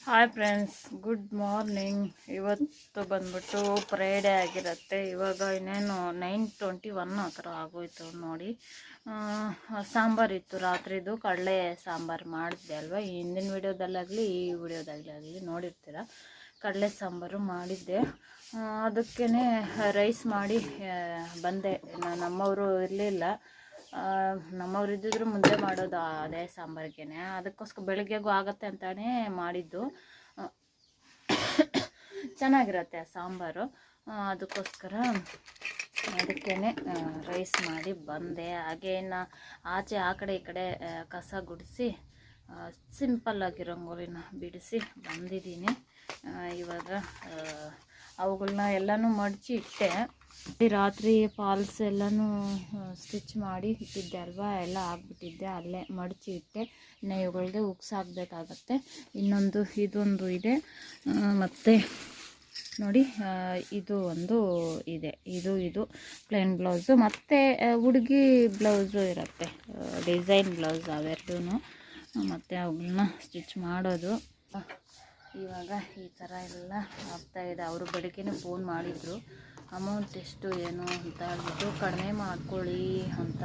Hi friends, good morning. ಇವತ್ತು ಬಂದ್ಬಿಟ್ಟು Friday ಆಗಿರುತ್ತೆ. ಇವಾಗ ಇನ್ನೇನು 9:21 ಆ ಥರ ಆಗೋಯ್ತು ನೋಡಿ. ಸಾಂಬಾರು ಇತ್ತು ರಾತ್ರಿದು, ಕಡಲೆ ಸಾಂಬಾರು ಮಾಡಿದ್ದೆ ಅಲ್ವಾ. ಹಿಂದಿನ ವಿಡಿಯೋದಲ್ಲಾಗಲಿ ಈ ವಿಡಿಯೋದಾಗಲಿ ನೋಡಿರ್ತೀರ. ಕಡಲೆ ಸಾಂಬಾರು ಮಾಡಿದ್ದೆ. ಅದಕ್ಕೇ ರೈಸ್ ಮಾಡಿ ಬಂದೆ. ನಮ್ಮವರು ಇರಲಿಲ್ಲ. ನಮ್ಮವ್ರು ಇದ್ದಿದ್ರು ಮುಂದೆ ಮಾಡೋದು ಅದೇ ಸಾಂಬಾರಿಗೇ. ಅದಕ್ಕೋಸ್ಕರ ಬೆಳಗ್ಗೆಗೂ ಆಗುತ್ತೆ ಅಂತಲೇ ಮಾಡಿದ್ದು. ಚೆನ್ನಾಗಿರತ್ತೆ ಆ ಸಾಂಬಾರು. ಅದಕ್ಕೋಸ್ಕರ ಅದಕ್ಕೇ ರೈಸ್ ಮಾಡಿ ಬಂದೆ. ಹಾಗೇನು ಆಚೆ ಆ ಕಡೆ ಈ ಕಡೆ ಕಸ ಗುಡಿಸಿ ಸಿಂಪಲ್ಲಾಗಿ ರಂಗೋಲಿನ ಬಿಡಿಸಿ ಬಂದಿದ್ದೀನಿ. ಇವಾಗ ಅವುಗಳನ್ನ ಎಲ್ಲನೂ ಮಡಚಿ ಇಟ್ಟೆ. ರಾತ್ರಿ ಫಾಲ್ಸ್ ಎಲ್ಲನೂ ಸ್ಟಿಚ್ ಮಾಡಿ ಇಟ್ಟಿದ್ದೆ ಅಲ್ವಾ, ಎಲ್ಲ ಆಗಿಬಿಟ್ಟಿದ್ದೆ. ಅಲ್ಲೇ ಮಡಚಿ ಇಟ್ಟೆ. ಇನ್ನು ಇವುಗಳಿಗೆ ಉಕ್ಸಾಕಬೇಕಾಗತ್ತೆ. ಇದೊಂದು ಇದೆ. ಮತ್ತು ನೋಡಿ, ಇದು ಒಂದು ಇದೆ. ಇದು ಪ್ಲೇನ್ ಬ್ಲೌಸು ಮತ್ತು ಹುಡುಗಿ ಬ್ಲೌಸು ಇರುತ್ತೆ, ಡಿಸೈನ್ ಬ್ಲೌಸ್ ಅವೆರಡೂ. ಮತ್ತು ಅವುಗಳನ್ನ ಸ್ಟಿಚ್ ಮಾಡೋದು. ಇವಾಗ ಈ ಥರ ಎಲ್ಲ ಆಗ್ತಾಯಿದೆ. ಅವರು ಬೆಳಗ್ಗೆನೇ ಫೋನ್ ಮಾಡಿದರು, ಅಮೌಂಟ್ ಎಷ್ಟು ಏನು ಅಂತ ಹೇಳ್ಬಿಟ್ಟು ಕಡಿಮೆ ಮಾಡ್ಕೊಳ್ಳಿ ಅಂತ.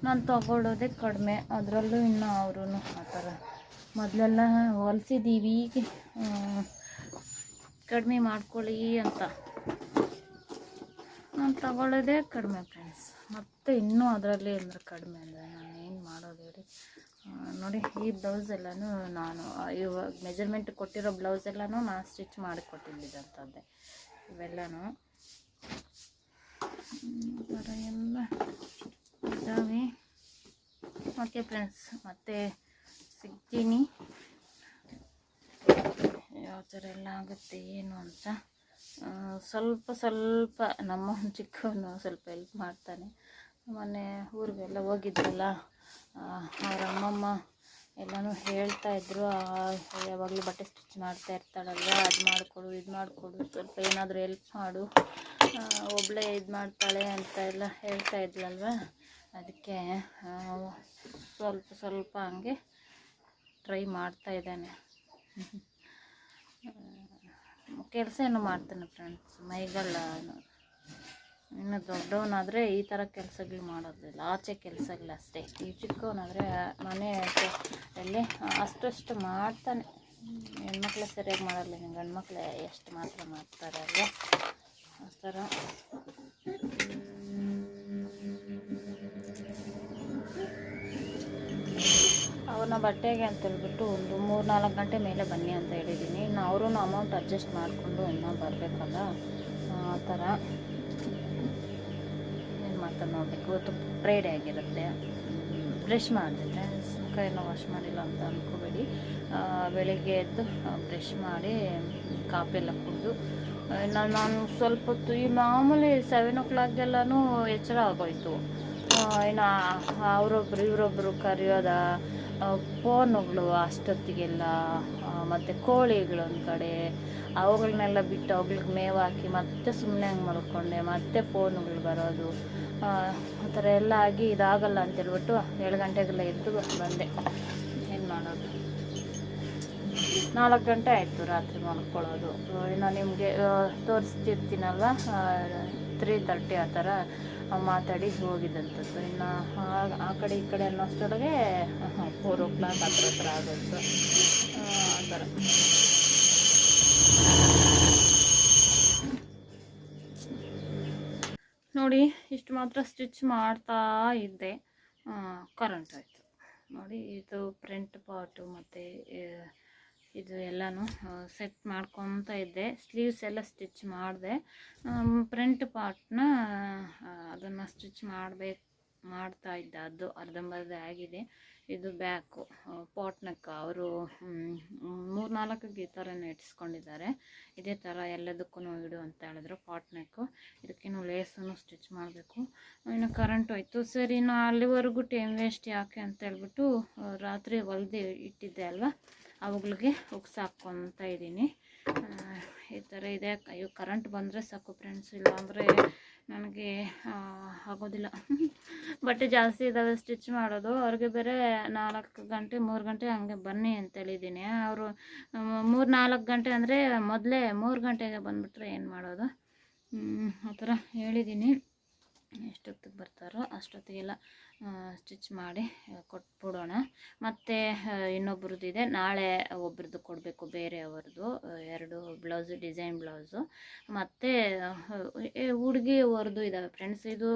ನಾನು ತಗೊಳ್ಳೋದೇ ಕಡಿಮೆ, ಅದರಲ್ಲೂ ಇನ್ನು ಅವರು ಆ ಥರ ಮೊದಲೆಲ್ಲ ಹೊಲಿಸಿದ್ದೀವಿ, ಕಡಿಮೆ ಮಾಡ್ಕೊಳ್ಳಿ ಅಂತ. ನಾನು ತಗೊಳ್ಳೋದೇ ಕಡಿಮೆ ಫ್ರೆಂಡ್ಸ್. ಮತ್ತು ಇನ್ನೂ ಅದರಲ್ಲಿ ಅಂದರೆ ಕಡಿಮೆ ಅಂದರೆ ನಾನು ಏನು ಮಾಡೋದು ಹೇಳಿ. ನೋಡಿ, ಈ ಬ್ಲೌಸ್ ಎಲ್ಲನೂ ನಾನು ಇವಾಗ ಮೆಜರ್ಮೆಂಟ್ ಕೊಟ್ಟಿರೋ ಬ್ಲೌಸ್ ಎಲ್ಲನೂ ನಾನು ಸ್ಟಿಚ್ ಮಾಡಿಕೊಟ್ಟಿದ್ದಂಥದ್ದೇ ಇವೆಲ್ಲನೂ. ಈ ಥರ ಎಲ್ಲ ಇದ್ದಾವೆ. ಓಕೆ ಫ್ರೆಂಡ್ಸ್, ಮತ್ತೆ ಸಿಗ್ತೀನಿ ಯಾವ ಥರ ಎಲ್ಲ ಆಗುತ್ತೆ ಏನು ಅಂತ. ಸ್ವಲ್ಪ ನಮ್ಮ ಚಿಕ್ಕವನು ಸ್ವಲ್ಪ ಹೆಲ್ಪ್ ಮಾಡ್ತಾನೆ. ಮೊನ್ನೆ ಊರಿಗೆಲ್ಲ ಹೋಗಿದ್ರಲ್ಲ, ಅವ್ರ ಅಮ್ಮಮ್ಮ ಎಲ್ಲನೂ ಹೇಳ್ತಾಯಿದ್ರು, ಯಾವಾಗಲೂ ಬಟ್ಟೆ ಸ್ಟಿಚ್ ಮಾಡ್ತಾ ಇರ್ತಾಳಲ್ವ, ಅದು ಮಾಡಿಕೊಡು ಇದು ಮಾಡಿಕೊಡು, ಸ್ವಲ್ಪ ಏನಾದರೂ ಹೆಲ್ಪ್ ಮಾಡು, ಒಬ್ಬಳೇ ಇದು ಮಾಡ್ತಾಳೆ ಅಂತ ಎಲ್ಲ ಹೇಳ್ತಾ ಇದ್ಲಲ್ವ. ಅದಕ್ಕೆ ಸ್ವಲ್ಪ ಹಂಗೆ ಟ್ರೈ ಮಾಡ್ತಾ ಇದ್ದಾನೆ. ಕೆಲಸ ಏನೋ ಮಾಡ್ತಾನೆ ಫ್ರೆಂಡ್ಸ್. ಮೈಗೆಲ್ಲ ಇನ್ನು ದೊಡ್ಡವನಾದರೆ ಈ ಥರ ಕೆಲಸಗಳು ಮಾಡೋದಿಲ್ಲ, ಆಚೆ ಕೆಲಸಗಳಷ್ಟೇ. ಈ ಚಿಕ್ಕವನಾದರೆ ಮನೆ ಅಲ್ಲಿ ಅಷ್ಟು ಮಾಡ್ತಾನೆ. ಹೆಣ್ಮಕ್ಳು ಸರಿಯಾಗಿ ಮಾಡಲ್ಲ, ಗಂಡು ಮಕ್ಕಳು ಎಷ್ಟು ಮಾತ್ರ ಮಾಡ್ತಾರೆ ಅಲ್ವಾ, ಆ ಥರ. ಅವ್ರನ್ನ ಬಟ್ಟೆಗೆ ಅಂತೇಳ್ಬಿಟ್ಟು ಒಂದು 3-4 ಗಂಟೆ ಮೇಲೆ ಬನ್ನಿ ಅಂತ ಹೇಳಿದ್ದೀನಿ. ಇನ್ನು ಅವರು ಅಮೌಂಟ್ ಅಡ್ಜಸ್ಟ್ ಮಾಡಿಕೊಂಡು ಇನ್ನೂ ಬರಬೇಕಲ್ಲ, ಆ ಥರ ಏನು ಮಾಡ್ತಾರೆ ನೋಡಬೇಕು. ಇವತ್ತು ಫ್ರೈಡೇ ಆಗಿರುತ್ತೆ. ಬ್ರಷ್ ಮಾಡಿದೆ ಫ್ರೆಂಡ್ಸ್, ಕೈನ ವಾಶ್ ಮಾಡಿಲ್ಲ ಅಂತ ಅಂದ್ಕೋಬೇಡಿ. ಬೆಳಿಗ್ಗೆ ಎದ್ದು ಬ್ರಷ್ ಮಾಡಿ ಕಾಫಿ ಎಲ್ಲ ಕುಡಿದು ನಾನು ಸ್ವಲ್ಪ ಹೊತ್ತು ಈ ಮಾಮೂಲಿ 7 o'clockಗೆಲ್ಲನೂ ಎಚ್ಚರ ಆಗೋಯ್ತು. ಇನ್ನು ಇವರೊಬ್ಬರು ಕರೆಯೋದ, ಫೋನುಗಳು ಅಷ್ಟೊತ್ತಿಗೆಲ್ಲ, ಮತ್ತು ಕೋಳಿಗಳೊಂದು ಕಡೆ, ಅವುಗಳನ್ನೆಲ್ಲ ಬಿಟ್ಟು ಅವುಗಳಿಗೆ ಮೇವು ಹಾಕಿ ಮತ್ತೆ ಸುಮ್ಮನೆ ಹಂಗೆ ಮಲ್ಕೊಂಡೆ. ಮತ್ತೆ ಫೋನುಗಳು ಬರೋದು, ಆ ಥರ ಎಲ್ಲ ಆಗಿ ಇದಾಗಲ್ಲ ಅಂತೇಳ್ಬಿಟ್ಟು 7 ಗಂಟೆಗೆಲ್ಲ ಎದ್ದು ಬಂದೆ. ಏನು ಮಾಡೋದು, 4 ಗಂಟೆ ಆಯಿತು ರಾತ್ರಿ ಮಲ್ಕೊಳ್ಳೋದು. ಇನ್ನು ನಿಮಗೆ ತೋರಿಸ್ತಿರ್ತೀನಲ್ವ, 3:30 ಆ ಥರ ಮಾತಾಡಿ ಹೋಗಿದ್ದಂಥದ್ದು. ಇನ್ನು ಆ ಕಡೆ ಈ ಕಡೆ ಅನ್ನೋಷ್ಟರೊಳಗೆ 4 o'clock ಆ ಥರ ಆಗೋಯ್ತು. ಆ ಥರ ನೋಡಿ, ಇಷ್ಟು ಮಾತ್ರ ಸ್ಟಿಚ್ ಮಾಡ್ತಾ ಇದ್ದೆ, ಕರೆಂಟ್ ಆಯಿತು ನೋಡಿ. ಇದು ಫ್ರಂಟ್ ಪಾರ್ಟು ಮತ್ತು ಇದು ಎಲ್ಲನೂ ಸೆಟ್ ಮಾಡ್ಕೊತಾ ಇದ್ದೆ. ಸ್ಲೀವ್ಸ್ ಎಲ್ಲ ಸ್ಟಿಚ್ ಮಾಡಿದೆ. ಫ್ರಂಟ್ ಪಾರ್ಟ್ನ ಅದನ್ನು ಸ್ಟಿಚ್ ಮಾಡ್ತಾ ಇದ್ದೆ. ಅದು ಅರ್ಧಂಬರ್ಧ ಆಗಿದೆ. ಇದು ಬ್ಯಾಕು ಪಾಟ್ ನೆಕ್. ಅವರು 3-4 ಈ ಥರನೇ ಇಟ್ಸ್ಕೊಂಡಿದ್ದಾರೆ. ಇದೇ ಥರ ಎಲ್ಲದಕ್ಕೂ ಇಡು ಅಂತ ಹೇಳಿದ್ರು ಪಾಟ್ ನೆಕ್ಕು. ಇದಕ್ಕೇನು ಲೇಸನ್ನು ಸ್ಟಿಚ್ ಮಾಡಬೇಕು. ಇನ್ನು ಕರೆಂಟ್ ಹೋಯ್ತು. ಸರಿ, ಇನ್ನು ಅಲ್ಲಿವರೆಗೂ ಟೈಮ್ ವೇಸ್ಟ್ ಯಾಕೆ ಅಂತ ಹೇಳ್ಬಿಟ್ಟು ರಾತ್ರಿ ಹೊಲ್ದು ಇಟ್ಟಿದ್ದೆ ಅಲ್ವಾ, ಅವುಗಳಿಗೆ ಉಕ್ಸಾಕ್ಕೊತ ಇದ್ದೀನಿ. ಈ ಥರ ಇದೆ. ಅಯ್ಯೋ ಕರೆಂಟ್ ಬಂದರೆ ಸಾಕು ಫ್ರೆಂಡ್ಸ್, ಇಲ್ಲಾಂದರೆ ನನಗೆ ಆಗೋದಿಲ್ಲ. ಬಟ್ಟೆ ಜಾಸ್ತಿ ಇದ್ದಾವೆ ಸ್ಟಿಚ್ ಮಾಡೋದು. ಅವ್ರಿಗೆ ಬೇರೆ 4 ಗಂಟೆ 3 ಗಂಟೆ ಹಂಗೆ ಬನ್ನಿ ಅಂತ ಹೇಳಿದ್ದೀನಿ. ಅವರು 3-4 ಗಂಟೆ ಅಂದರೆ ಮೊದಲೇ 3 ಗಂಟೆಗೆ ಬಂದುಬಿಟ್ರೆ ಏನು ಮಾಡೋದು. ಆ ಥರ ಹೇಳಿದ್ದೀನಿ. ಎಷ್ಟೊತ್ತಿಗೆ ಬರ್ತಾರೋ ಅಷ್ಟೊತ್ತಿಗೆಲ್ಲ ಸ್ಟಿಚ್ ಮಾಡಿ ಕೊಟ್ಬಿಡೋಣ. ಮತ್ತು ಇನ್ನೊಬ್ರದ್ದಿದೆ, ನಾಳೆ ಒಬ್ರದ್ದು ಕೊಡಬೇಕು, ಬೇರೆಯವ್ರದ್ದು 2 ಬ್ಲೌಸು, ಡಿಸೈನ್ ಬ್ಲೌಸು. ಮತ್ತು ಹುಡುಗಿಯವ್ರದ್ದು ಇದ್ದಾವೆ ಫ್ರೆಂಡ್ಸ್. ಇದು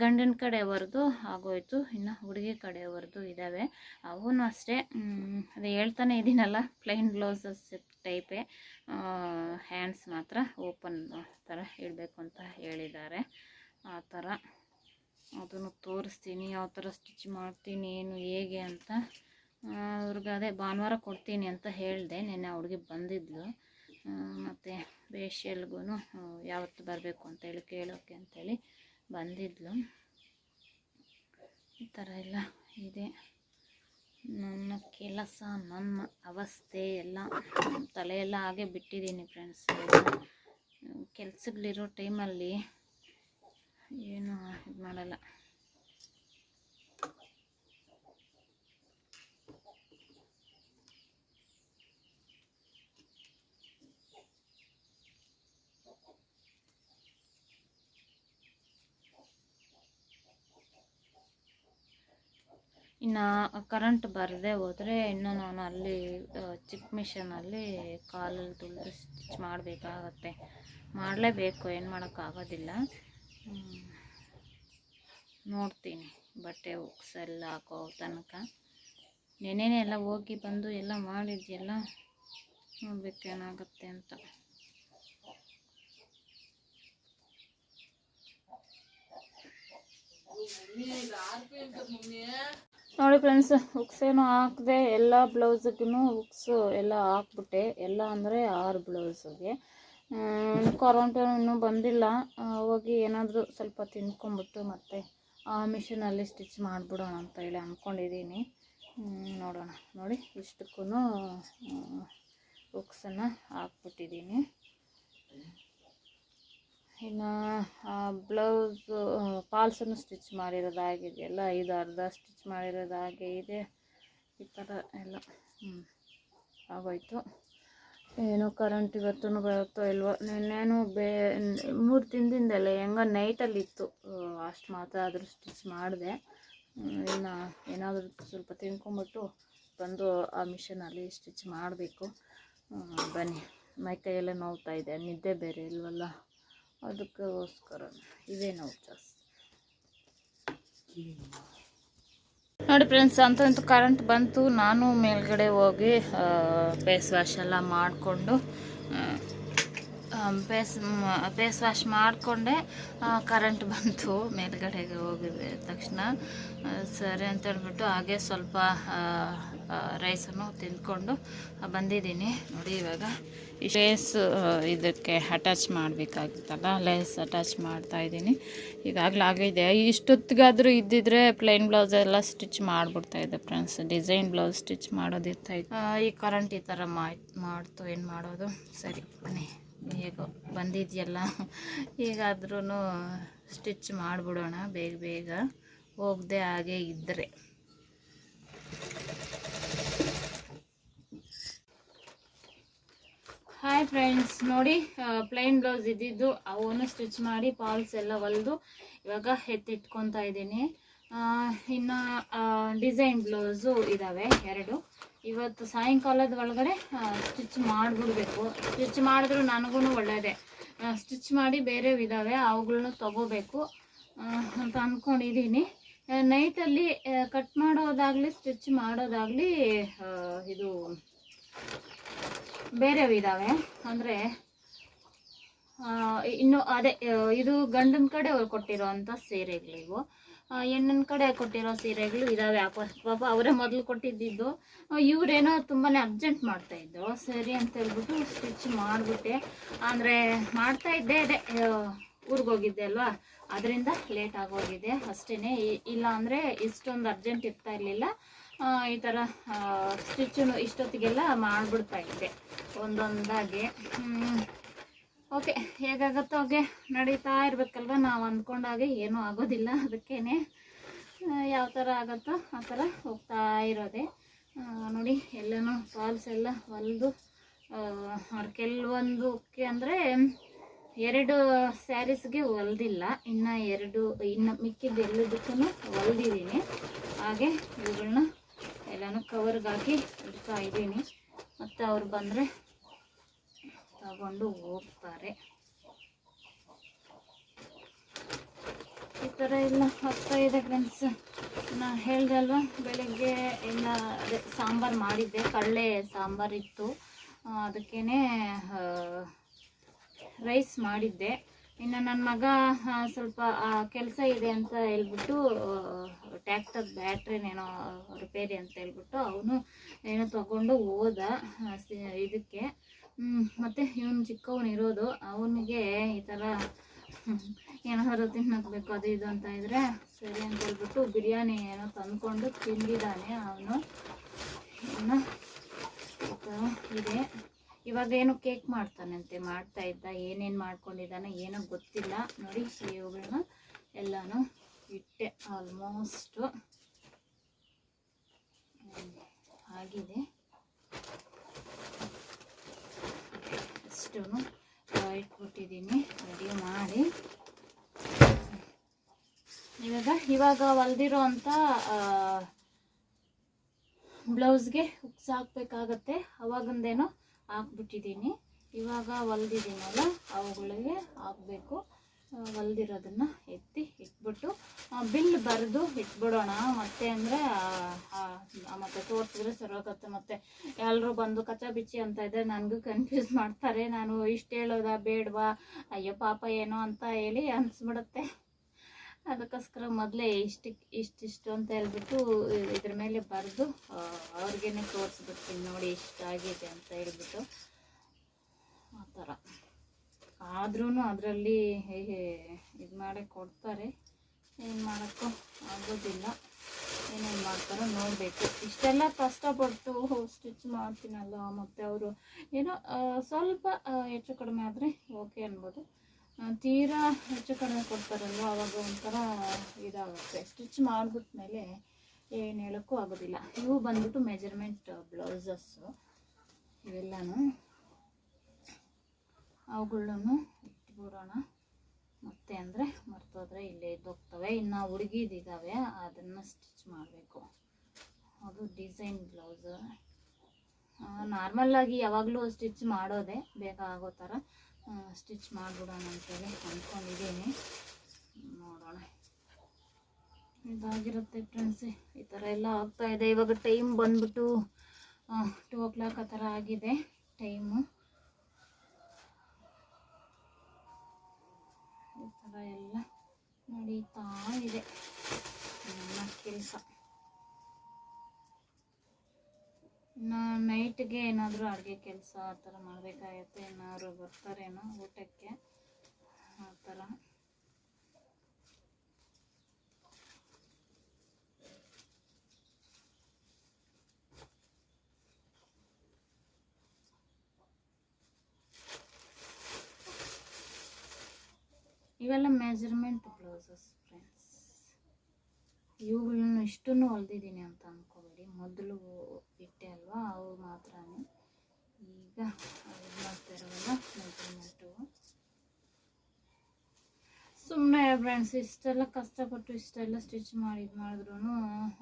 ಗಂಡನ ಕಡೆಯವ್ರದ್ದು ಆಗೋಯ್ತು, ಇನ್ನು ಹುಡುಗಿ ಕಡೆಯವ್ರದ್ದು ಇದ್ದಾವೆ. ಅವೂ ಅಷ್ಟೇ, ಅದು ಹೇಳ್ತಾನೆ ಇದ್ದೀನಲ್ಲ, ಪ್ಲೈನ್ ಬ್ಲೌಸಸ್ ಟೈಪೇ, ಹ್ಯಾಂಡ್ಸ್ ಮಾತ್ರ ಓಪನ್ ಥರ ಇಡಬೇಕು ಅಂತ ಹೇಳಿದ್ದಾರೆ. ಆ ಥರ ಅದನ್ನು ತೋರಿಸ್ತೀನಿ, ಯಾವ ಥರ ಸ್ಟಿಚ್ ಮಾಡ್ತೀನಿ ಏನು ಹೇಗೆ ಅಂತ. ಅವ್ರಿಗೆ ಅದೇ ಭಾನುವಾರ ಕೊಡ್ತೀನಿ ಅಂತ ಹೇಳಿದೆ. ನೆನ್ನೆ ಹುಡುಗಿ ಬಂದಿದ್ಲು, ಮತ್ತು ಫೇಶಿಯಲ್ಗೂ ಯಾವತ್ತು ಬರಬೇಕು ಅಂತೇಳಿ ಕೇಳೋಕ್ಕೆ ಅಂತೇಳಿ ಬಂದಿದ್ಲು. ಈ ಥರ ಎಲ್ಲ ಇದೆ ನನ್ನ ಕೆಲಸ, ನನ್ನ ಅವಸ್ಥೆ ಎಲ್ಲ. ತಲೆಯೆಲ್ಲ ಹಾಗೆ ಬಿಟ್ಟಿದ್ದೀನಿ ಫ್ರೆಂಡ್ಸ್. ಕೆಲಸಗಳಿರೋ ಟೈಮಲ್ಲಿ ಏನು ಇದು ಮಾಡಲ್ಲ. ಇನ್ನು ಕರೆಂಟ್ ಬರದೆ ಹೋದರೆ ಇನ್ನು ನಾನು ಅಲ್ಲಿ ಚಿಕ್ಕ ಮಿಷನಲ್ಲಿ ಕಾಲಲ್ಲಿ ತುಳಿದು ಸ್ಟಿಚ್ ಮಾಡಬೇಕಾಗತ್ತೆ. ಮಾಡಲೇಬೇಕು, ಏನು ಮಾಡೋಕ್ಕಾಗೋದಿಲ್ಲ. ನೋಡ್ತೀನಿ ಬಟ್ಟೆ ಉಕ್ಸೆಲ್ಲ ಹಾಕೋ ತನಕ. ನೆನೆನೇ ಎಲ್ಲ ಹೋಗಿ ಬಂದು ಎಲ್ಲ ಮಾಡಿದ್ಯಲ್ಲ, ನೋಡ್ಬೇಕೇನಾಗುತ್ತೆ ಅಂತ. ನೋಡಿ ಫ್ರೆಂಡ್ಸ್, ಉಕ್ಸೇನು ಹಾಕಿದೆ, ಎಲ್ಲ ಬ್ಲೌಸಿಗೂ ಉಕ್ಸು ಎಲ್ಲ ಹಾಕ್ಬಿಟ್ಟೆ. ಎಲ್ಲ ಅಂದರೆ 6 ಬ್ಲೌಸಿಗೆ. ಕರೆಂಟು ಇನ್ನೂ ಬಂದಿಲ್ಲ. ಹೋಗಿ ಏನಾದರೂ ಸ್ವಲ್ಪ ತಿನ್ಕೊಂಬಿಟ್ಟು ಮತ್ತೆ ಆ ಮಿಷಿನಲ್ಲಿ ಸ್ಟಿಚ್ ಮಾಡಿಬಿಡೋಣ ಅಂತ ಹೇಳಿ ಅಂದ್ಕೊಂಡಿದ್ದೀನಿ. ನೋಡೋಣ. ನೋಡಿ, ಇಷ್ಟಕ್ಕೂ ಉಕ್ಸನ್ನು ಹಾಕ್ಬಿಟ್ಟಿದ್ದೀನಿ. ಇನ್ನು ಬ್ಲೌಸು ಫಾಲ್ಸನ್ನು ಸ್ಟಿಚ್ ಮಾಡಿರೋದಾಗಿದೆಯಲ್ಲ, 5 ಅರ್ಧ ಸ್ಟಿಚ್ ಮಾಡಿರೋದಾಗೆ ಇದೆ. ಈ ಥರ ಎಲ್ಲ ಆಗೋಯ್ತು. ಏನೋ ಕರೆಂಟ್ ಇವತ್ತೂ ಬರುತ್ತೋ ಇಲ್ವೋ. ನೆನ್ನೆನೂ 3 ದಿನದಿಂದಲ್ಲ ಹೆಂಗ ನೈಟಲ್ಲಿತ್ತು, ಅಷ್ಟು ಮಾತ್ರ ಆದರೂ ಸ್ಟಿಚ್ ಮಾಡಿದೆ. ಇನ್ನು ಏನಾದರೂ ಸ್ವಲ್ಪ ತಿನ್ಕೊಂಬಿಟ್ಟು ಬಂದು ಆ ಮಿಷನಲ್ಲಿ ಸ್ಟಿಚ್ ಮಾಡಬೇಕು. ಬನ್ನಿ, ಮೈಕೈಯೆಲ್ಲ ನೋವ್ತಾ ಇದೆ, ನಿದ್ದೆ ಬೇರೆ ಇಲ್ವಲ್ಲ, ಅದಕ್ಕೋಸ್ಕರ ಇದೇ ನೋವು ಜಾಸ್ತಿ. ನೋಡಿ ಫ್ರೆಂಡ್ಸ್, ಅಂತೂ ಕರೆಂಟ್ ಬಂತು. ನಾನು ಮೇಲ್ಗಡೆ ಹೋಗಿ ಫೇಸ್ ವಾಶ್ ಎಲ್ಲ ಮಾಡಿಕೊಂಡು ಫೇಸ್ ವಾಶ್ ಮಾಡಿಕೊಂಡೆ. ಕರೆಂಟ್ ಬಂತು. ಮೇಲ್ಗಡೆಗೆ ಹೋಗಿದ್ದೆ ತಕ್ಷಣ ಸರಿ ಅಂತ ಹೇಳ್ಬಿಟ್ಟು ಹಾಗೆ ಸ್ವಲ್ಪ ರೈಸನ್ನು ತಿಂದ್ಕೊಂಡು ಬಂದಿದ್ದೀನಿ. ನೋಡಿ, ಇವಾಗ ಲೇಸ್ ಇದಕ್ಕೆ ಅಟ್ಯಾಚ್ ಮಾಡಬೇಕಾಗಿತ್ತಲ್ಲ, ಲೇಸ್ ಅಟ್ಯಾಚ್ ಮಾಡ್ತಾಯಿದ್ದೀನಿ. ಈಗಾಗಲೇ ಆಗಿದೆ. ಇಷ್ಟೊತ್ತಿಗಾದರೂ ಇದ್ದಿದ್ರೆ ಪ್ಲೈನ್ ಬ್ಲೌಸ್ ಎಲ್ಲ ಸ್ಟಿಚ್ ಮಾಡಿಬಿಡ್ತಾಯಿದ್ದೆ ಫ್ರೆಂಡ್ಸ್. ಡಿಸೈನ್ ಬ್ಲೌಸ್ ಸ್ಟಿಚ್ ಮಾಡೋದಿರ್ತಾಯಿತ್ತು. ಈ ಕರೆಂಟ್ ಈ ಥರ ಮಾಡ್ತು, ಏನು ಮಾಡೋದು. ಸರಿ ಬನ್ನಿ, ಹೇಗೋ ಬಂದಿದೆಯಲ್ಲ, ಈಗಾದ್ರೂ ಸ್ಟಿಚ್ ಮಾಡಿಬಿಡೋಣ ಬೇಗ ಬೇಗ, ಹೋಗದೆ ಹಾಗೆ ಇದ್ದರೆ. ಹಾಯ್ ಫ್ರೆಂಡ್ಸ್, ನೋಡಿ ಪ್ಲೈನ್ ಬ್ಲೌಸ್ ಇದ್ದಿದ್ದು ಅವನು ಸ್ಟಿಚ್ ಮಾಡಿ ಫಾಲ್ಸ್ ಎಲ್ಲ ಹೊಲಿದು ಇವಾಗ ಎತ್ತಿಟ್ಕೊತಾ ಇದ್ದೀನಿ. ಇನ್ನು ಡಿಸೈನ್ ಬ್ಲೌಸು ಇದ್ದಾವೆ 2. ಇವತ್ತು ಸಾಯಂಕಾಲದ ಒಳಗಡೆ ಸ್ಟಿಚ್ ಮಾಡಿಬಿಡ್ಬೇಕು. ಸ್ಟಿಚ್ ಮಾಡಿದ್ರು ನನಗೂ ಒಳ್ಳೆಯದೇ. ಸ್ಟಿಚ್ ಮಾಡಿ ಬೇರೆ ಇದ್ದಾವೆ, ಅವುಗಳನ್ನ ತೊಗೋಬೇಕು ಅಂತ ಅಂದ್ಕೊಂಡಿದ್ದೀನಿ. ನೈಟಲ್ಲಿ ಕಟ್ ಮಾಡೋದಾಗಲಿ ಸ್ಟಿಚ್ ಮಾಡೋದಾಗಲಿ ಇದು ಬೇರೆವು ಇದ್ದಾವೆ. ಅಂದರೆ ಇನ್ನು ಅದೇ ಇದು ಗಂಡನ ಕಡೆ ಅವ್ರು ಕೊಟ್ಟಿರೋ ಅಂಥ ಸೀರೆಗಳಿವು. ಹೆಣ್ಣಿನ ಕಡೆ ಕೊಟ್ಟಿರೋ ಸೀರೆಗಳು ಇದ್ದಾವೆ. ಪಾಪ ಅವರೇ ಮೊದಲು ಕೊಟ್ಟಿದ್ದು. ಇವರೇನೋ ತುಂಬಾ ಅರ್ಜೆಂಟ್ ಮಾಡ್ತಾಯಿದ್ರು. ಸರಿ ಅಂತ ಹೇಳ್ಬಿಟ್ಟು ಸ್ಟಿಚ್ ಮಾಡಿಬಿಟ್ಟೆ. ಅಂದರೆ ಮಾಡ್ತಾಯಿದ್ದೆ, ಅದೇ ಊರಿಗೋಗಿದ್ದೆ ಅಲ್ವಾ, ಅದರಿಂದ ಲೇಟ್ ಆಗೋಗಿದೆ ಅಷ್ಟೇ. ಇಲ್ಲ ಅಂದರೆ ಇಷ್ಟೊಂದು ಅರ್ಜೆಂಟ್ ಇರ್ತಾ ಇರಲಿಲ್ಲ. ಈ ಥರ ಸ್ಟಿಚ್ಚು ಇಷ್ಟೊತ್ತಿಗೆಲ್ಲ ಮಾಡಿಬಿಡ್ತಾ ಇದ್ದೆ ಒಂದೊಂದಾಗಿ. ಓಕೆ, ಹೇಗಾಗತ್ತೋ ಹಾಗೆ ನಡೀತಾ ಇರಬೇಕಲ್ವ. ನಾವು ಅಂದ್ಕೊಂಡಾಗೆ ಏನೂ ಆಗೋದಿಲ್ಲ, ಅದಕ್ಕೇ ಯಾವ ಥರ ಆಗುತ್ತೋ ಆ ಥರ ಹೋಗ್ತಾ ಇರೋದೆ. ನೋಡಿ ಎಲ್ಲನೂ ಫಾಲ್ಸ್ ಎಲ್ಲ ಹೊಲಿದು ಅವ್ರು ಕೆಲವೊಂದಕ್ಕೆ ಅಂದರೆ 2 ಸ್ಯಾರೀಸ್ಗೆ ಹೊಲ್ದಿಲ್ಲ, ಇನ್ನು ಮಿಕ್ಕಿದ್ದು ಎಲ್ಲದಕ್ಕೂ ಹೊಲ್ದಿದ್ದೀನಿ. ಹಾಗೆ ಇವುಗಳನ್ನ ಎಲ್ಲನೂ ಕವರ್ಗೆ ಹಾಕಿ ಇಡ್ತಾ ಇದ್ದೀನಿ. ಮತ್ತು ಅವ್ರು ಬಂದರೆ ತಗೊಂಡು ಹೋಗ್ತಾರೆ. ಈ ಥರ ಎಲ್ಲ ಆಗ್ತಾ ಇದೆ ಫ್ರೆಂಡ್ಸ್. ನಾನು ಹೇಳ್ದೆ ಅಲ್ವಾ, ಬೆಳಗ್ಗೆ ಎಲ್ಲ ಅದೇ ಸಾಂಬಾರು ಮಾಡಿದ್ದೆ, ಕಡಲೆ ಸಾಂಬಾರಿತ್ತು, ಅದಕ್ಕೇ ರೈಸ್ ಮಾಡಿದ್ದೆ. ಇನ್ನು ನನ್ನ ಮಗ ಸ್ವಲ್ಪ ಕೆಲಸ ಇದೆ ಅಂತ ಹೇಳ್ಬಿಟ್ಟು ಟ್ಯಾಕ್ಟರ್ ಬ್ಯಾಟ್ರಿನೇನೋ ರಿಪೇರಿ ಅಂತ ಹೇಳ್ಬಿಟ್ಟು ಅವನು ಏನೋ ತಗೊಂಡು ಹೋದ ಇದಕ್ಕೆ. ಮತ್ತು ಇವನು ಚಿಕ್ಕವನಿರೋದು, ಅವನಿಗೆ ಈ ಥರ ಏನಾದರೂ ತಿನ್ನಬೇಕು ಅದು ಇದು ಅಂತ ಇದ್ದರೆ ಸರಿ ಅಂತ ಹೇಳ್ಬಿಟ್ಟು ಬಿರಿಯಾನಿ ಏನೋ ತಂದ್ಕೊಂಡು ತಿಂದಿದ್ದಾನೆ ಅವನು. ಇನ್ನು ಈ ಥರ ಇದೆ. ಇವಾಗ ಏನು ಕೇಕ್ ಮಾಡ್ತಾನಂತೆ, ಮಾಡ್ತಾ ಇದ್ದ. ಏನೇನು ಮಾಡ್ಕೊಂಡಿದ್ದಾನೆ ಏನೋ ಗೊತ್ತಿಲ್ಲ. ನೋಡಿ ಇವುಗಳನ್ನ ಎಲ್ಲನೂ ಇಟ್ಟೆ, ಆಲ್ಮೋಸ್ಟು ಆಗಿದೆ. ಇಷ್ಟೂ ಇಟ್ಬಿಟ್ಟಿದ್ದೀನಿ ರೆಡಿ ಮಾಡಿ. ಇವಾಗ ಹೊಲ್ದಿರೋ ಅಂಥ ಬ್ಲೌಸ್ಗೆ ಹುಕ್ಸ್ ಹಾಕ್ಬೇಕಾಗತ್ತೆ. ಅವಾಗಂದೇನೋ ಹಾಕ್ಬಿಟ್ಟಿದ್ದೀನಿ. ಇವಾಗ ಹೊಲ್ದಿದ್ದೀನಲ್ಲ ಅವುಗಳಿಗೆ ಹಾಕಬೇಕು. ಹೊಲ್ದಿರೋದನ್ನು ಎತ್ತಿ ಇಟ್ಬಿಟ್ಟು ಬಿಲ್ ಬರೆದು ಇಟ್ಬಿಡೋಣ. ಮತ್ತೆ ಅಂದರೆ ಮತ್ತೆ ತೋರಿಸಿದ್ರೆ ಸರೋಗತ್ತೆ. ಮತ್ತು ಎಲ್ಲರೂ ಬಂದು ಕಚ್ಚಾ ಬಿಚ್ಚಿ ಅಂತ ಇದ್ದರೆ ನನಗೂ ಕನ್ಫ್ಯೂಸ್ ಮಾಡ್ತಾರೆ. ನಾನು ಇಷ್ಟು ಹೇಳೋದಾ ಬೇಡವಾ, ಅಯ್ಯೋ ಪಾಪ ಏನೋ ಅಂತ ಹೇಳಿ ಅನಿಸ್ಬಿಡುತ್ತೆ. ಅದಕ್ಕೋಸ್ಕರ ಮೊದಲೇ ಇಷ್ಟಿಷ್ಟು ಅಂತ ಹೇಳ್ಬಿಟ್ಟು ಇದ್ರ ಮೇಲೆ ಬರೆದು ಅವ್ರಿಗೇನೆ ತೋರಿಸ್ಬಿಡ್ತೀನಿ, ನೋಡಿ ಇಷ್ಟಾಗಿದೆ ಅಂತ ಹೇಳ್ಬಿಟ್ಟು. ಆ ಥರ ಆದ್ರೂ ಅದರಲ್ಲಿ ಇದು ಮಾಡೇ ಕೊಡ್ತಾರೆ. ಏನು ಮಾಡೋಕ್ಕೂ ಆಗೋದಿಲ್ಲ, ಏನೇನು ಮಾಡ್ತಾರೋ ನೋಡಬೇಕು. ಇಷ್ಟೆಲ್ಲ ಕಷ್ಟಪಟ್ಟು ಸ್ಟಿಚ್ ಮಾಡ್ತೀನಲ್ಲ, ಮತ್ತು ಅವರು ಏನೋ ಸ್ವಲ್ಪ ಹೆಚ್ಚು ಕಡಿಮೆ ಆದರೆ ಓಕೆ ಅನ್ಬೋದು. ತೀರಾ ಹೆಚ್ಚು ಕಡಿಮೆ ಕೊಡ್ತಾರಲ್ವ, ಆವಾಗ ಒಂಥರ ಇದಾಗುತ್ತೆ. ಸ್ಟಿಚ್ ಮಾಡಿಬಿಟ್ಮೇಲೆ ಏನು ಹೇಳೋಕ್ಕೂ ಆಗೋದಿಲ್ಲ. ಇವು ಬಂದ್ಬಿಟ್ಟು ಮೆಜರ್ಮೆಂಟ್ ಬ್ಲೌಸಸ್ಸು ಇವೆಲ್ಲನೂ. ಅವುಗಳನ್ನು ಇಟ್ಬಿಡೋಣ. ಮತ್ತೆ ಅಂದರೆ ಮರ್ತೋದ್ರೆ ಇಲ್ಲೇ ಇದ್ದೋಗ್ತವೆ. ಇನ್ನು ಹುಡುಗಿದಿದ್ದಾವೆ, ಅದನ್ನು ಸ್ಟಿಚ್ ಮಾಡಬೇಕು. ಅದು ಡಿಸೈನ್ ಬ್ಲೌಸು. ನಾರ್ಮಲ್ಲಾಗಿ ಯಾವಾಗಲೂ ಸ್ಟಿಚ್ ಮಾಡೋದೆ, ಬೇಗ ಆಗೋ ಥರ ಸ್ಟಿಚ್ ಮಾಡಿಬಿಡೋಣ ಅಂತೇಳಿ ಅಂದ್ಕೊಂಡಿದ್ದೀನಿ. ನೋಡೋಣ, ಇದಾಗಿರುತ್ತೆ ಫ್ರೆಂಡ್ಸ್. ಈ ಥರ ಎಲ್ಲ ಆಗ್ತಾಯಿದೆ. ಇವಾಗ ಟೈಮ್ ಬಂದ್ಬಿಟ್ಟು 2 o'clock ಆ ಥರ ಆಗಿದೆ ಟೈಮು. ಈ ಥರ ಎಲ್ಲ ನಡೀತಾ ಇದೆ ನನ್ನ ಕೆಲಸ. ಇನ್ನು ನೈಟ್ಗೆ ಏನಾದರೂ ಅಡುಗೆ ಕೆಲಸ ಆ ಥರ ಮಾಡಬೇಕಾಗತ್ತೆ. ಏನಾದ್ರು ಬರ್ತಾರೇನೋ ಊಟಕ್ಕೆ, ಆ ಥರ. ಇವೆಲ್ಲ ಮೆಜರ್ಮೆಂಟ್ ಬ್ಲೌಸಸ್ ಫ್ರೆಂಡ್ಸ್. ಇವುಗಳನ್ನ ಇಷ್ಟನ್ನು ಹೊಲ್ದಿದ್ದೀನಿ ಅಂತ ಅಂದ್ಕೋಬೇಡಿ. ಮೊದಲು ಇಟ್ಟೆ ಅಲ್ವಾ, ಅವು ಮಾತ್ರ. ಈಗ ಇದು ಮಾಡ್ತಾ ಇರೋಲ್ಲ ಮೆಜರ್ಮೆಂಟು. ಸುಮ್ಮನೆ ಫ್ರೆಂಡ್ಸ್, ಇಷ್ಟೆಲ್ಲ ಕಷ್ಟಪಟ್ಟು ಇಷ್ಟೆಲ್ಲ ಸ್ಟಿಚ್ ಮಾಡಿದ್ರು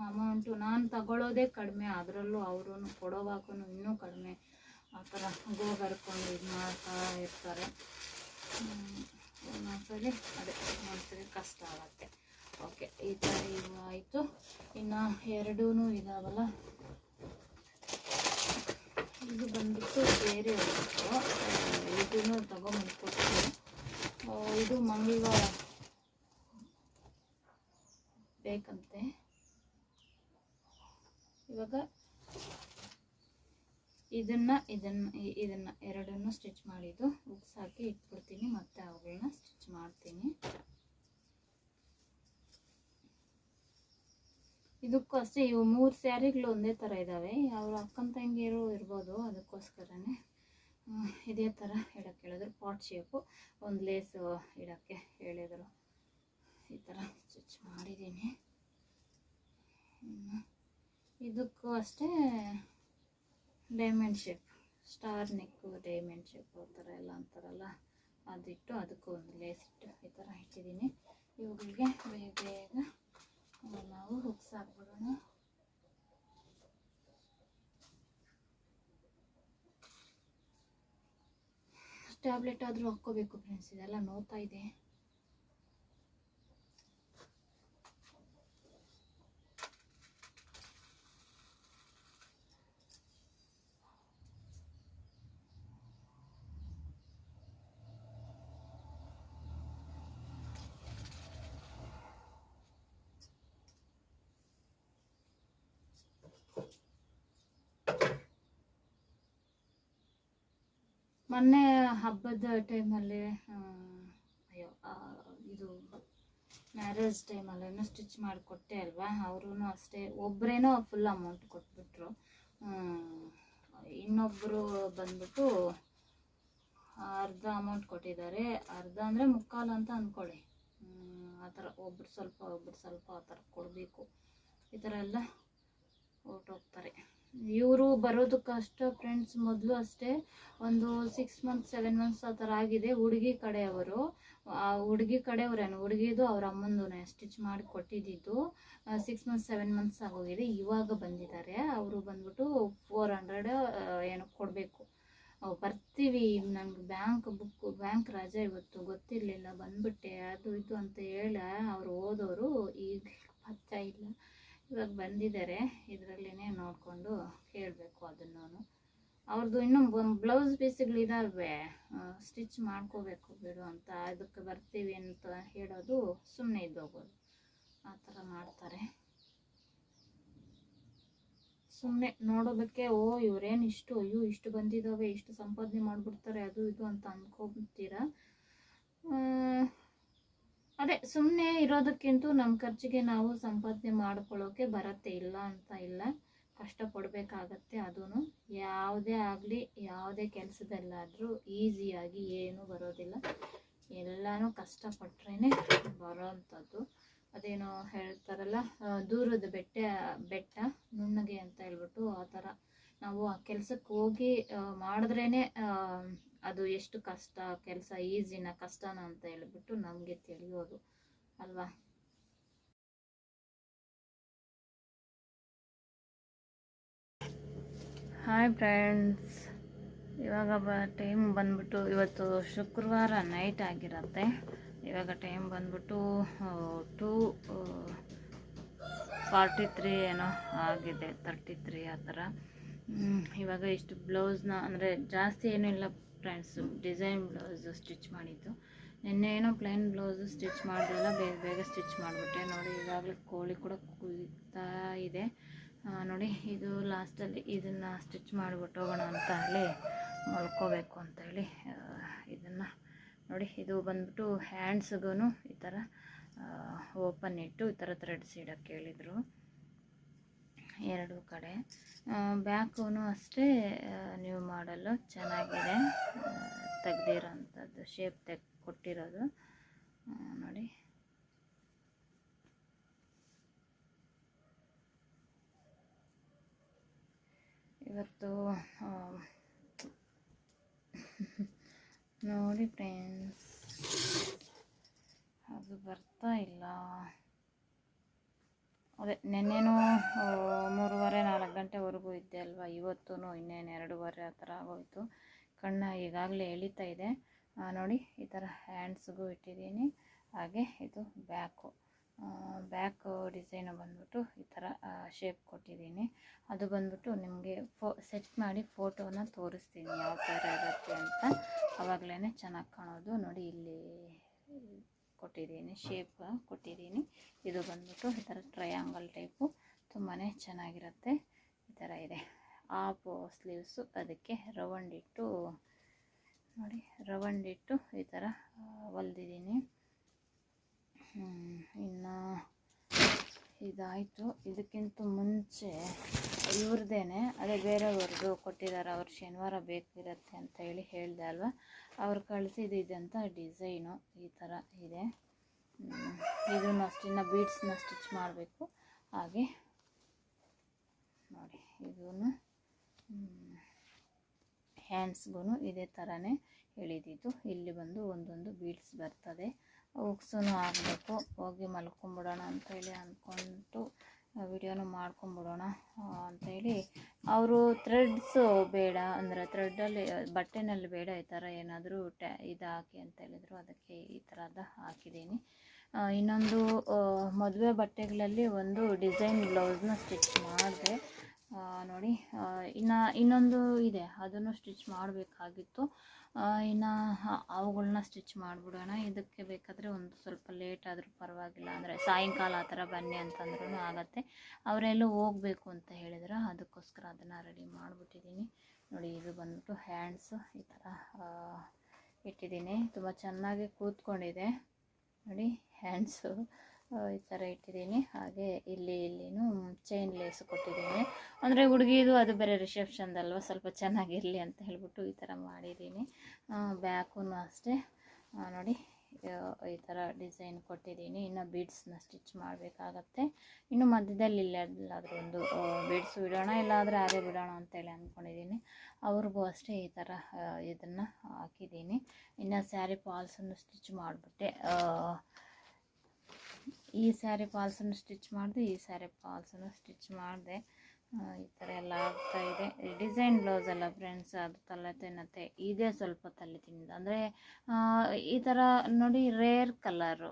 ಅಮೌಂಟು ನಾನು ತಗೊಳ್ಳೋದೇ ಕಡಿಮೆ. ಅದರಲ್ಲೂ ಅವರು ಕೊಡೋವಾಗೂ ಇನ್ನೂ ಕಡಿಮೆ. ಆ ಥರ ಗೋಗರ್ಕೊಂಡು ಇದು ಮಾಡ್ತಾ ಇರ್ತಾರೆ. ಒಂದೊಂದ್ಸರಿ ಒಂದೊಂದ್ಸರಿ ಕಷ್ಟ ಆಗುತ್ತೆ. ಓಕೆ, ಈ ಥರ ಇವು ಆಯಿತು. ಇನ್ನು 2 ಇದಾವಲ್ಲ, ಇದು ಬಂದ್ಬಿಟ್ಟು ಬೇರೆ ಇದನ್ನು ತಗೊಂಬಂದ್ಕೊಟ್ಟು. ಇದು ಮಂಗಳವಾರ ಬೇಕಂತೆ. ಇವಾಗ ಇದನ್ನು ಎರಡನ್ನು ಸ್ಟಿಚ್ ಮಾಡಿದ್ದು ಹುಕ್ಸ್ ಹಾಕಿ ಇಟ್ಬಿಡ್ತೀನಿ, ಮತ್ತು ಅವುಗಳನ್ನ ಸ್ಟಿಚ್ ಮಾಡ್ತೀನಿ. ಇದಕ್ಕೂ ಅಷ್ಟೇ, ಇವು 3 ಸ್ಯಾರಿಗಳು ಒಂದೇ ಥರ ಇದ್ದಾವೆ, ಅವ್ರ ಅಕ್ಕನ ತಂಗಿಯರು ಇರ್ಬೋದು, ಅದಕ್ಕೋಸ್ಕರನೇ ಇದೇ ಥರ ಇಡೋಕ್ಕೆ ಹೇಳಿದ್ರು. ಪಾಟ್ ಶೇಪು ಒಂದು ಲೇಸ್ ಇಡೋಕ್ಕೆ ಹೇಳಿದರು. ಈ ಥರ ಸ್ಟಿಚ್ ಮಾಡಿದ್ದೀನಿ. ಇದಕ್ಕೂ ಅಷ್ಟೇ ಡೈಮಂಡ್ ಶೇಪ್, ಸ್ಟಾರ್ ನೆಕ್ಕು ಡೈಮಂಡ್ ಶೇಪ್ ಆ ಥರ ಎಲ್ಲ ಅಂತಾರಲ್ಲ, ಅದಿಟ್ಟು ಅದಕ್ಕೂ ಒಂದು ಲೇಸ್ ಇಟ್ಟು ಈ ಥರ ಇಟ್ಟಿದ್ದೀನಿ. ಇವುಗಳಿಗೆ ಬೇಗ ನಾವು ಹುಕ್ಸ್ ಹಾಕ್ಬಿಡೋಣ. ಟ್ಯಾಬ್ಲೆಟ್ ಆದರೂ ಹಾಕ್ಕೋಬೇಕು ಫ್ರೆಂಡ್ಸ್, ಇದೆಲ್ಲ ನೋಡ್ತಾ ಇದೆ. ಮೊನ್ನೆ ಹಬ್ಬದ ಟೈಮಲ್ಲಿ ಇದು ಮ್ಯಾರೇಜ್ ಟೈಮಲ್ಲೇನೋ ಸ್ಟಿಚ್ ಮಾಡಿಕೊಟ್ಟೆ ಅಲ್ವಾ, ಅವ್ರೂ ಅಷ್ಟೇ ಒಬ್ಬರೇನೋ ಫುಲ್ ಅಮೌಂಟ್ ಕೊಟ್ಬಿಟ್ರು, ಇನ್ನೊಬ್ಬರು ಬಂದ್ಬಿಟ್ಟು ಅರ್ಧ ಅಮೌಂಟ್ ಕೊಟ್ಟಿದ್ದಾರೆ. ಅರ್ಧ ಅಂದರೆ ಮುಕ್ಕಾಲು ಅಂತ ಅಂದ್ಕೊಳ್ಳಿ. ಆ ಥರ ಒಬ್ರು ಸ್ವಲ್ಪ ಆ ಥರ ಕೊಡಬೇಕು. ಈ ಥರ ಎಲ್ಲ ಹೊರಟೋಗ್ತಾರೆ. ಇವರು ಬರೋದು ಕಷ್ಟ ಫ್ರೆಂಡ್ಸ್. ಮೊದಲು ಅಷ್ಟೇ ಒಂದು 6 ಮಂತ್ಸ್ 7 ಮಂತ್ಸ್ ಆ ಥರ ಆಗಿದೆ. ಹುಡುಗಿ ಕಡೆಯವರು, ಹುಡುಗಿ ಕಡೆಯವ್ರೇನು, ಹುಡುಗಿದು ಅವ್ರ ಅಮ್ಮಂದು ಸ್ಟಿಚ್ ಮಾಡಿ ಕೊಟ್ಟಿದ್ದು 6 ಮಂತ್ಸ್ 7 ಮಂತ್ಸ್ ಆಗೋಗಿದೆ. ಇವಾಗ ಬಂದಿದ್ದಾರೆ. ಅವರು ಬಂದ್ಬಿಟ್ಟು 400 ಏನೋ ಕೊಡಬೇಕು. ಬರ್ತೀವಿ, ನನಗೆ ಬ್ಯಾಂಕ್ ರಜೆ ಇವತ್ತು, ಗೊತ್ತಿರಲಿಲ್ಲ, ಬಂದ್ಬಿಟ್ಟೆ, ಅದು ಇದು ಅಂತ ಹೇಳ ಅವ್ರು ಓದೋರು. ಈಗ ಪತ್ತ ಇಲ್ಲ, ಇವಾಗ ಬಂದಿದ್ದಾರೆ. ಇದರಲ್ಲೇ ನೋಡಿಕೊಂಡು ಕೇಳಬೇಕು ಅದನ್ನು. ಅವ್ರದ್ದು ಇನ್ನೂ ಬ್ಲೌಸ್ ಪೀಸ್ಗಳಿದಾವೆ, ಸ್ಟಿಚ್ ಮಾಡ್ಕೋಬೇಕು ಬಿಡು ಅಂತ. ಅದಕ್ಕೆ ಬರ್ತೀವಿ ಅಂತ ಹೇಳೋದು, ಸುಮ್ಮನೆ ಇದ್ದೋಗೋದು, ಆ ಥರ ಮಾಡ್ತಾರೆ. ಸುಮ್ಮನೆ ನೋಡೋದಕ್ಕೆ ಇವರೇನು ಇಷ್ಟು ಬಂದಿದ್ದಾವೆ, ಇಷ್ಟು ಸಂಪಾದನೆ ಮಾಡಿಬಿಡ್ತಾರೆ, ಅದು ಇದು ಅಂತ ಅಂದ್ಕೊತೀರಾ. ಅದೇ ಸುಮ್ಮನೆ ಇರೋದಕ್ಕಿಂತ ನಮ್ಮ ಖರ್ಚಿಗೆ ನಾವು ಸಂಪಾದನೆ ಮಾಡ್ಕೊಳ್ಳೋಕೆ ಬರುತ್ತೆ, ಇಲ್ಲ ಅಂತ ಇಲ್ಲ, ಕಷ್ಟಪಡಬೇಕಾಗತ್ತೆ. ಅದೂ ಯಾವುದೇ ಆಗಲಿ, ಯಾವುದೇ ಕೆಲಸದಲ್ಲಾದರೂ ಈಸಿಯಾಗಿ ಏನೂ ಬರೋದಿಲ್ಲ, ಎಲ್ಲನೂ ಕಷ್ಟಪಟ್ರೇ ಬರೋವಂಥದ್ದು. ಅದೇನೋ ಹೇಳ್ತಾರಲ್ಲ, ದೂರದ ಬೆಟ್ಟ ನುಣ್ಣಗೆ ಅಂತ ಹೇಳ್ಬಿಟ್ಟು, ಆ ಥರ ನಾವು ಆ ಕೆಲಸಕ್ಕೆ ಹೋಗಿ ಮಾಡಿದ್ರೇ ಅದು ಎಷ್ಟು ಕಷ್ಟ, ಕೆಲಸ ಈಸಿನ ಕಷ್ಟನ ಅಂತ ಹೇಳ್ಬಿಟ್ಟು ನಮಗೆ ತಿಳಿಯೋದು ಅಲ್ವಾ. ಹಾಯ್ ಫ್ರೆಂಡ್ಸ್, ಇವಾಗ ಟೈಮ್ ಬಂದ್ಬಿಟ್ಟು ಇವತ್ತು ಶುಕ್ರವಾರ ನೈಟ್ ಆಗಿರುತ್ತೆ. ಇವಾಗ ಟೈಮ್ ಬಂದ್ಬಿಟ್ಟು 2:43 ಏನೋ ಆಗಿದೆ, 33 ಆ ಥರ. ಇವಾಗ ಇಷ್ಟು ಬ್ಲೌಸ್ನ ಅಂದರೆ ಜಾಸ್ತಿ ಏನೂ ಇಲ್ಲ ಫ್ರೆಂಡ್ಸ್, ಡಿಸೈನ್ ಬ್ಲೌಸು ಸ್ಟಿಚ್ ಮಾಡಿದ್ದು. ನಿನ್ನೆ ಏನೋ ಪ್ಲೇನ್ ಬ್ಲೌಸು ಸ್ಟಿಚ್ ಮಾಡಿದ್ರಲ್ಲ, ಬೇಗ ಸ್ಟಿಚ್ ಮಾಡಿಬಿಟ್ಟೆ. ನೋಡಿ ಈಗಾಗಲೇ ಕೋಳಿ ಕೂಡ ಕುಯ್ತಾ ಇದೆ. ನೋಡಿ ಇದು ಲಾಸ್ಟಲ್ಲಿ ಇದನ್ನು ಸ್ಟಿಚ್ ಮಾಡಿಬಿಟ್ಟು ಹೋಗೋಣ ಅಂತ ಹೇಳಿ ಮಲ್ಕೋಬೇಕು ಅಂತ ಹೇಳಿ ಇದನ್ನು ನೋಡಿ. ಇದು ಬಂದ್ಬಿಟ್ಟು ಹ್ಯಾಂಡ್ಸ್ಗೂ ಈ ಥರ ಓಪನ್ ಇಟ್ಟು ಈ ಥರ ಥ್ರೆಡ್ಸ್ ಇಡೋಕ್ಕೆ ಹೇಳಿದರು ಎರಡು ಕಡೆ. ಬ್ಯಾಕೂ ಅಷ್ಟೇ ನ್ಯೂ ಮಾಡಲು ಚೆನ್ನಾಗಿದೆ, ತೆಗ್ದಿರೋಂಥದ್ದು ಶೇಪ್ ಕೊಟ್ಟಿರೋದು ನೋಡಿ. ಇವತ್ತು ನೋಡಿ ಫ್ರೆಂಡ್ಸ್, ಅದು ಬರ್ತಾ ಇಲ್ಲ. ಅದೇ ನೆನ್ನೆನೂ 3:30-4 ಗಂಟೆವರೆಗೂ ಇದ್ದೆ ಅಲ್ವಾ, ಇವತ್ತೂ ಇನ್ನೇನು 2:30 ಆ ಥರ ಆಗೋಯ್ತು. ಕಣ್ಣು ಈಗಾಗಲೇ ಎಳಿತಾ ಇದೆ ನೋಡಿ. ಈ ಥರ ಹ್ಯಾಂಡ್ಸ್ಗೂ ಇಟ್ಟಿದ್ದೀನಿ. ಹಾಗೆ ಇದು ಬ್ಯಾಕ್ ಡಿಸೈನು ಬಂದ್ಬಿಟ್ಟು ಈ ಥರ ಶೇಪ್ ಕೊಟ್ಟಿದ್ದೀನಿ. ಅದು ಬಂದ್ಬಿಟ್ಟು ನಿಮಗೆ ಸೆಟ್ ಮಾಡಿ ಫೋಟೋನ ತೋರಿಸ್ತೀನಿ ಯಾವ ಥರ ಇರುತ್ತೆ ಅಂತ, ಆವಾಗಲೇ ಚೆನ್ನಾಗಿ ಕಾಣೋದು. ನೋಡಿ ಇಲ್ಲಿ ಕೊಟ್ಟಿದ್ದೀನಿ, ಶೇಪ್ ಕೊಟ್ಟಿದ್ದೀನಿ. ಇದು ಬಂದ್ಬಿಟ್ಟು ಈ ಥರ ಟ್ರಯಾಂಗಲ್ ಟೈಪು, ತುಂಬಾ ಚೆನ್ನಾಗಿರುತ್ತೆ. ಈ ಥರ ಇದೆ. ಹಾಫ್ ಸ್ಲೀವ್ಸು, ಅದಕ್ಕೆ ರೌಂಡ್ ಇಟ್ಟು ನೋಡಿ, ರೌಂಡ್ ಇಟ್ಟು ಈ ಥರ ಹೊಲ್ದಿದ್ದೀನಿ. ಇನ್ನು ಇದಾಯಿತು. ಇದಕ್ಕಿಂತ ಮುಂಚೆ ಇವ್ರದ್ದೇನೆ, ಅದೇ ಬೇರೆಯವ್ರದ್ದು ಕೊಟ್ಟಿದ್ದಾರೆ, ಅವ್ರು ಶನಿವಾರ ಬೇಕಿರುತ್ತೆ ಅಂತ ಹೇಳಿದೆ ಅಲ್ವಾ, ಅವ್ರು ಕಳಿಸಿದ್ದು ಇದಂತ ಡಿಸೈನು ಈ ಥರ ಇದೆ. ಇದನ್ನು ಅಷ್ಟಿನ್ನ ಬೀಡ್ಸ್ನ ಸ್ಟಿಚ್ ಮಾಡಬೇಕು. ಹಾಗೆ ನೋಡಿ, ಇದನ್ನು ಹ್ಯಾಂಡ್ಸ್ಗೂ ಇದೇ ಥರನೇ ಹೇಳಿದ್ದು. ಇಲ್ಲಿ ಬಂದು ಒಂದೊಂದು ಬೀಡ್ಸ್ ಬರ್ತದೆ, ಉಕ್ಸೂ ಆಗಬೇಕು. ಹೋಗಿ ಮಲ್ಕೊಂಬಿಡೋಣ ಅಂತೇಳಿ ಅಂದ್ಕೊಂಡು ವಿಡಿಯೋನು ಮಾಡ್ಕೊಂಬಿಡೋಣ ಅಂಥೇಳಿ, ಅವರು ಥ್ರೆಡ್ಸು ಬೇಡ ಅಂದರೆ ಥ್ರೆಡ್ಡಲ್ಲಿ ಬಟ್ಟೆನಲ್ಲಿ ಬೇಡ, ಈ ಥರ ಏನಾದರೂ ಇದು ಹಾಕಿ ಅಂತ ಹೇಳಿದ್ರು, ಅದಕ್ಕೆ ಈ ಥರದ ಹಾಕಿದ್ದೀನಿ. ಇನ್ನೊಂದು ಮದುವೆ ಬಟ್ಟೆಗಳಲ್ಲಿ ಒಂದು ಡಿಸೈನ್ ಬ್ಲೌಸ್ನ ಸ್ಟಿಚ್ ಮಾಡಿದೆ ನೋಡಿ. ಇನ್ನೊಂದು ಇದೆ, ಅದನ್ನು ಸ್ಟಿಚ್ ಮಾಡಬೇಕಾಗಿತ್ತು. ಇನ್ನು ಅವುಗಳನ್ನ ಸ್ಟಿಚ್ ಮಾಡಿಬಿಡೋಣ. ಇದಕ್ಕೆ ಬೇಕಾದರೆ ಒಂದು ಸ್ವಲ್ಪ ಲೇಟ್ ಆದರೂ ಪರವಾಗಿಲ್ಲ, ಅಂದರೆ ಸಾಯಂಕಾಲ ಆ ಥರ ಬನ್ನಿ ಅಂತಂದ್ರೂ ಆಗತ್ತೆ. ಅವರೆಲ್ಲೂ ಹೋಗಬೇಕು ಅಂತ ಹೇಳಿದ್ರೆ ಅದಕ್ಕೋಸ್ಕರ ಅದನ್ನು ರೆಡಿ ಮಾಡಿಬಿಟ್ಟಿದ್ದೀನಿ ನೋಡಿ. ಇದು ಬಂದ್ಬಿಟ್ಟು ಹ್ಯಾಂಡ್ಸು ಈ ಥರ ಇಟ್ಟಿದ್ದೀನಿ, ತುಂಬ ಚೆನ್ನಾಗಿ ಕೂತ್ಕೊಂಡಿದೆ ನೋಡಿ. ಹ್ಯಾಂಡ್ಸು ಈ ಥರ ಇಟ್ಟಿದ್ದೀನಿ. ಹಾಗೆ ಇಲ್ಲಿನೂ ಚೈನ್ ಲೇಸ್ ಕೊಟ್ಟಿದ್ದೀನಿ, ಅಂದರೆ ಹುಡುಗಿದು ಅದು ಬೇರೆ ರಿಸೆಪ್ಷನ್ದಲ್ವ, ಸ್ವಲ್ಪ ಚೆನ್ನಾಗಿರಲಿ ಅಂತ ಹೇಳ್ಬಿಟ್ಟು ಈ ಥರ ಮಾಡಿದ್ದೀನಿ. ಬ್ಯಾಕೂ ಅಷ್ಟೇ ನೋಡಿ, ಈ ಥರ ಡಿಸೈನ್ ಕೊಟ್ಟಿದ್ದೀನಿ. ಇನ್ನು ಬೀಡ್ಸ್ನ ಸ್ಟಿಚ್ ಮಾಡಬೇಕಾಗತ್ತೆ. ಇನ್ನು ಮಧ್ಯದಲ್ಲಿ ಇಲ್ಲಾದರೂ ಒಂದು ಬೀಡ್ಸು ಬಿಡೋಣ, ಇಲ್ಲಾದರೆ ಹಾಗೆ ಬಿಡೋಣ ಅಂತೇಳಿ ಅಂದ್ಕೊಂಡಿದ್ದೀನಿ. ಅವ್ರಿಗೂ ಅಷ್ಟೇ ಈ ಥರ ಇದನ್ನು ಹಾಕಿದ್ದೀನಿ. ಇನ್ನು ಸ್ಯಾರಿ ಫಾಲ್ಸನ್ನು ಸ್ಟಿಚ್ ಮಾಡಿಬಿಟ್ಟೆ. ಈ ಸ್ಯಾರಿ ಫಾಲ್ಸನ್ನು ಸ್ಟಿಚ್ ಮಾಡಿದೆ, ಈ ಸ್ಯಾರಿ ಫಾಲ್ಸನ್ನು ಸ್ಟಿಚ್ ಮಾಡಿದೆ. ಈ ಥರ ಎಲ್ಲ ಆಗ್ತಾಯಿದೆ. ಡಿಸೈನ್ ಬ್ಲೌಸ್ ಅಲ್ಲ ಫ್ರೆಂಡ್ಸ್, ಅದು ತಲೆ ತಿನ್ನತ್ತೆ. ಇದೇ ಸ್ವಲ್ಪ ತಲೆ ತಿನ್ನೋದು, ಅಂದರೆ ಈ ಥರ ನೋಡಿ, ರೇರ್ ಕಲರು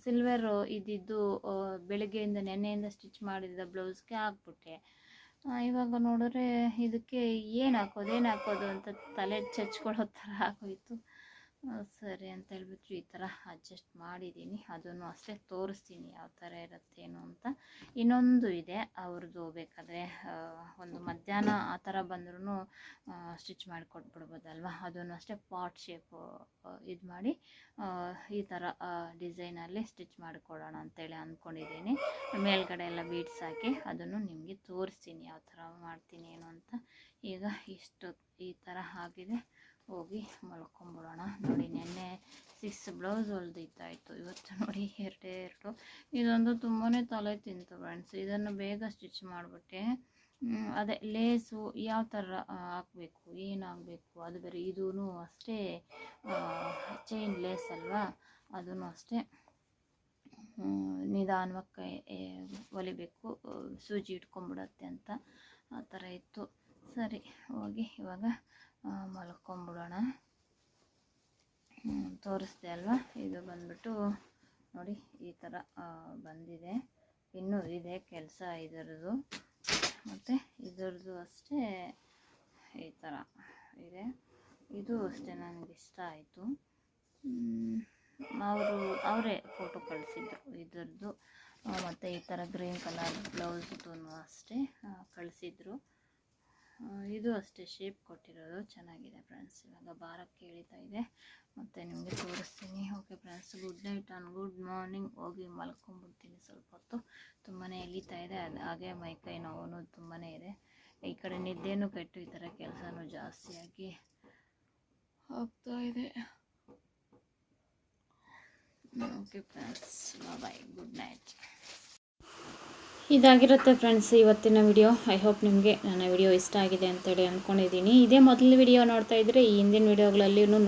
ಸಿಲ್ವರು ಇದ್ದಿದ್ದು ಬೆಳಗ್ಗೆಯಿಂದ ನೆನ್ನೆಯಿಂದ ಸ್ಟಿಚ್ ಮಾಡಿದ ಬ್ಲೌಸ್ಗೆ ಹಾಕ್ಬಿಟ್ಟೆ. ಇವಾಗ ನೋಡಿದ್ರೆ ಇದಕ್ಕೆ ಏನು ಹಾಕೋದು ಅಂತ ತಲೆ ಚಚ್ಕೊಳ್ಳೋ ಥರ ಆಗೋಯಿತು. ಸರಿ ಅಂತ ಹೇಳ್ಬಿಟ್ಟು ಈ ಥರ ಅಡ್ಜಸ್ಟ್ ಮಾಡಿದ್ದೀನಿ. ಅದನ್ನು ಅಷ್ಟೇ ತೋರಿಸ್ತೀನಿ ಯಾವ ಥರ ಇರುತ್ತೇನೋ ಅಂತ. ಇನ್ನೊಂದು ಇದೆ ಅವ್ರದ್ದು, ಬೇಕಾದರೆ ಒಂದು ಮಧ್ಯಾಹ್ನ ಆ ಥರ ಬಂದ್ರೂ ಸ್ಟಿಚ್ ಮಾಡಿ ಕೊಟ್ಬಿಡ್ಬೋದಲ್ವ. ಅದನ್ನು ಅಷ್ಟೇ ಪಾಟ್ ಶೇಪು ಇದು ಮಾಡಿ ಈ ಥರ ಡಿಸೈನಲ್ಲಿ ಸ್ಟಿಚ್ ಮಾಡಿಕೊಡೋಣ ಅಂತೇಳಿ ಅಂದ್ಕೊಂಡಿದ್ದೀನಿ. ಮೇಲ್ಗಡೆ ಎಲ್ಲ ಬೀಡ್ಸ್ ಹಾಕಿ ಅದನ್ನು ನಿಮಗೆ ತೋರಿಸ್ತೀನಿ ಯಾವ ಥರ ಮಾಡ್ತೀನಿ ಏನು ಅಂತ. ಈಗ ಇಷ್ಟು ಈ ಥರ ಆಗಿದೆ, ಹೋಗಿ ಮಲ್ಕೊಂಬಿಡೋಣ ನೋಡಿ. ನೆನ್ನೆ 6 ಬ್ಲೌಸ್ ಹೊಲ್ದಿದ್ದಾಯಿತು, ಇವತ್ತು ನೋಡಿ 2. ಇದೊಂದು ತುಂಬಾ ತಲೆ ತಿಂತು ಫ್ರೆಂಡ್ಸ್. ಇದನ್ನು ಬೇಗ ಸ್ಟಿಚ್ ಮಾಡಿಬಿಟ್ಟೆ. ಅದೇ ಲೇಸು ಯಾವ ಥರ ಹಾಕಬೇಕು, ಏನಾಗಬೇಕು ಅದು ಬೇರೆ. ಇದೂ ಅಷ್ಟೇ ಚೈನ್ ಲೇಸ್ ಅಲ್ವಾ, ಅದೂ ಅಷ್ಟೇ ನಿಧಾನವಾಗಿ ಹೊಲಿಬೇಕು, ಸೂಜಿ ಇಟ್ಕೊಂಡ್ಬಿಡತ್ತೆ ಅಂತ ಆ ಥರ ಇತ್ತು. ಸರಿ, ಹೋಗಿ ಇವಾಗ ಮಲ್ಕೊಂಬಿಡೋಣ. ತೋರಿಸ್ದೆ ಅಲ್ವಾ, ಇದು ಬಂದ್ಬಿಟ್ಟು ನೋಡಿ ಈ ಥರ ಬಂದಿದೆ. ಇನ್ನೂ ಇದೆ ಕೆಲಸ ಇದರದ್ದು, ಮತ್ತು ಇದರದ್ದು ಅಷ್ಟೇ ಈ ಥರ ಇದೆ. ಇದು ಅಷ್ಟೇ ನನಗೆ ಇಷ್ಟ ಆಯಿತು. ಅವರೇ ಫೋಟೋ ಕಳಿಸಿದ್ರು ಇದರದ್ದು, ಮತ್ತು ಈ ಥರ ಗ್ರೀನ್ ಕಲರ್ ಬ್ಲೌಸ್ದು ಅಷ್ಟೇ ಕಳಿಸಿದ್ರು. ಇದು ಅಷ್ಟೇ ಶೇಪ್ ಕೊಟ್ಟಿರೋದು, ಚೆನ್ನಾಗಿದೆ ಫ್ರೆಂಡ್ಸ್. ಇವಾಗ ಬಾರಕ್ಕೆ ಎಳಿತಾ ಇದೆ, ಮತ್ತು ನಿಮಗೆ ತೋರಿಸ್ತೀನಿ. Okay friends, good night and good morning. ಹೋಗಿ ಮಲ್ಕೊಂಡ್ಬಿಡ್ತೀನಿ ಸ್ವಲ್ಪ ಹೊತ್ತು. ತುಂಬಾ ಎಳಿತಾ ಇದೆ, ಹಾಗೆ ಮೈಕೈ ನೋವು ತುಂಬಾ ಇದೆ. ಈ ಕಡೆ ನಿದ್ದೆನೂ ಕೆಟ್ಟು ಈ ಥರ ಕೆಲಸನೂ ಜಾಸ್ತಿಯಾಗಿ ಆಗ್ತಾ ಇದೆ. ಓಕೆ ಫ್ರೆಂಡ್ಸ್, ಬಾಯ್, ಗುಡ್ ನೈಟ್. ಇದಾಗಿರುತ್ತೆ ಫ್ರೆಂಡ್ಸ್ ಇವತ್ತಿನ ವಿಡಿಯೋ. ಐ ಹೋಪ್ ನಿಮಗೆ ನನ್ನ ವಿಡಿಯೋ ಇಷ್ಟ ಆಗಿದೆ ಅಂತೇಳಿ ಅಂದ್ಕೊಂಡಿದ್ದೀನಿ. ಇದೇ ಮೊದಲ ವಿಡಿಯೋ ನೋಡ್ತಾ ಇದ್ದರೆ ಈ ಹಿಂದಿನ ವಿಡಿಯೋಗಳಲ್ಲಿಯೂ